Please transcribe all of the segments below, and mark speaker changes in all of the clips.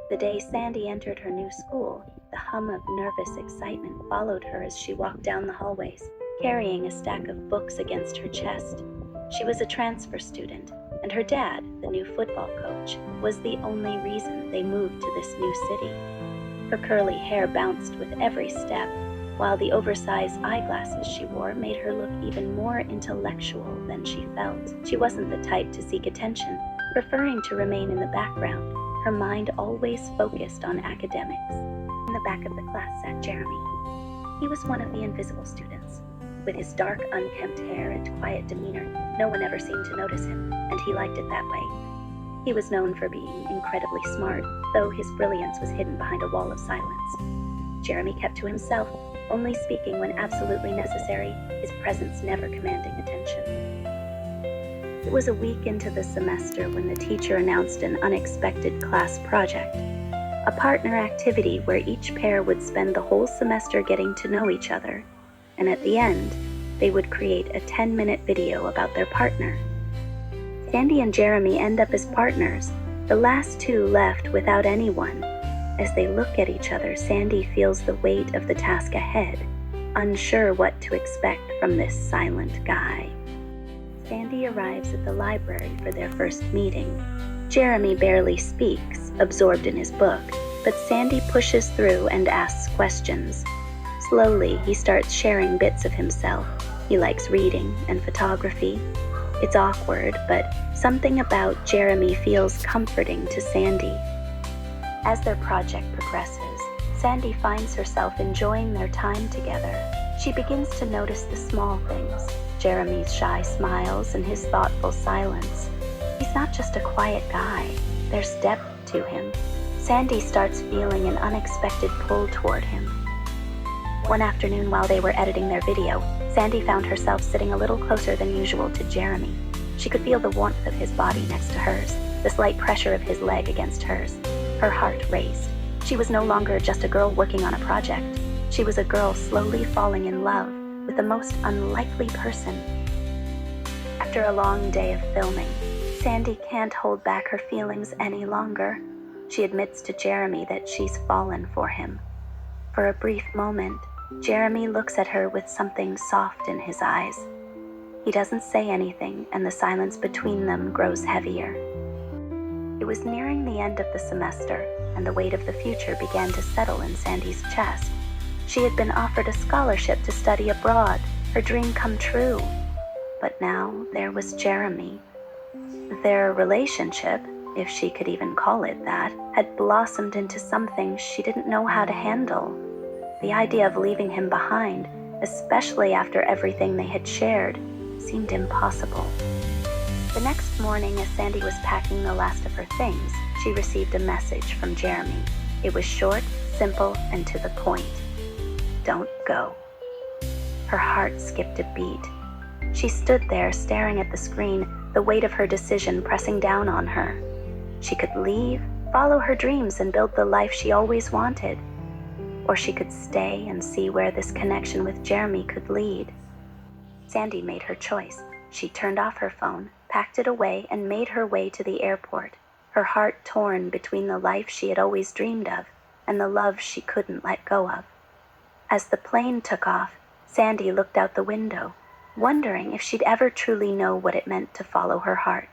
Speaker 1: The day Sandy entered her new school, the hum of nervous excitement followed her as she walked down the hallways, carrying a stack of books against her chest. She was a transfer student, and her dad, the new football coach, was the only reason they moved to this new city. Her curly hair bounced with every step, while the oversized eyeglasses she wore made her look even more intellectual than she felt. She wasn't the type to seek attention, preferring to remain in the background, her mind always focused on academics. In the back of the class sat Jeremy. He was one of the invisible students. With his dark, unkempt hair and quiet demeanor, no one ever seemed to notice him, and he liked it that way. He was known for being incredibly smart, though his brilliance was hidden behind a wall of silence. Jeremy kept to himself, only speaking when absolutely necessary, his presence never commanding attention. It was a week into the semester when the teacher announced an unexpected class project, a partner activity where each pair would spend the whole semester getting to know each other, and at the end, they would create a 10-minute video about their partner. Sandy and Jeremy end up as partners, the last two left without anyone. As they look at each other, Sandy feels the weight of the task ahead, unsure what to expect from this silent guy. Sandy arrives at the library for their first meeting. Jeremy barely speaks, absorbed in his book, but Sandy pushes through and asks questions. Slowly, he starts sharing bits of himself. He likes reading and photography. It's awkward, but something about Jeremy feels comforting to Sandy. As their project progresses, Sandy finds herself enjoying their time together. She begins to notice the small things, Jeremy's shy smiles and his thoughtful silence. He's not just a quiet guy, there's depth to him. Sandy starts feeling an unexpected pull toward him. One afternoon while they were editing their video, Sandy found herself sitting a little closer than usual to Jeremy. She could feel the warmth of his body next to hers, the slight pressure of his leg against hers. Her heart raced. She was no longer just a girl working on a project. She was a girl slowly falling in love with the most unlikely person. After a long day of filming, Sandy can't hold back her feelings any longer. She admits to Jeremy that she's fallen for him. For a brief moment, Jeremy looks at her with something soft in his eyes. He doesn't say anything, and the silence between them grows heavier. It was nearing the end of the semester, and the weight of the future began to settle in Sandy's chest. She had been offered a scholarship to study abroad, her dream come true. But now there was Jeremy. Their relationship, if she could even call it that, had blossomed into something she didn't know how to handle. The idea of leaving him behind, especially after everything they had shared, seemed impossible. The next morning, as Sandy was packing the last of her things, she received a message from Jeremy. It was short, simple, and to the point. Don't go. Her heart skipped a beat. She stood there staring at the screen, the weight of her decision pressing down on her. She could leave, follow her dreams, and build the life she always wanted. Or she could stay and see where this connection with Jeremy could lead. Sandy made her choice. She turned off her phone, packed it away, and made her way to the airport, her heart torn between the life she had always dreamed of and the love she couldn't let go of. As the plane took off, Sandy looked out the window, wondering if she'd ever truly know what it meant to follow her heart.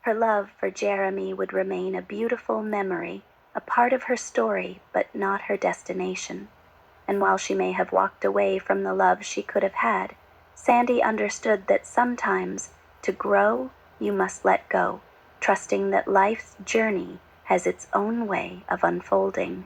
Speaker 1: Her love for Jeremy would remain a beautiful memory, a part of her story, but not her destination. And while she may have walked away from the love she could have had, Sandy understood that sometimes, to grow, you must let go, trusting that life's journey has its own way of unfolding.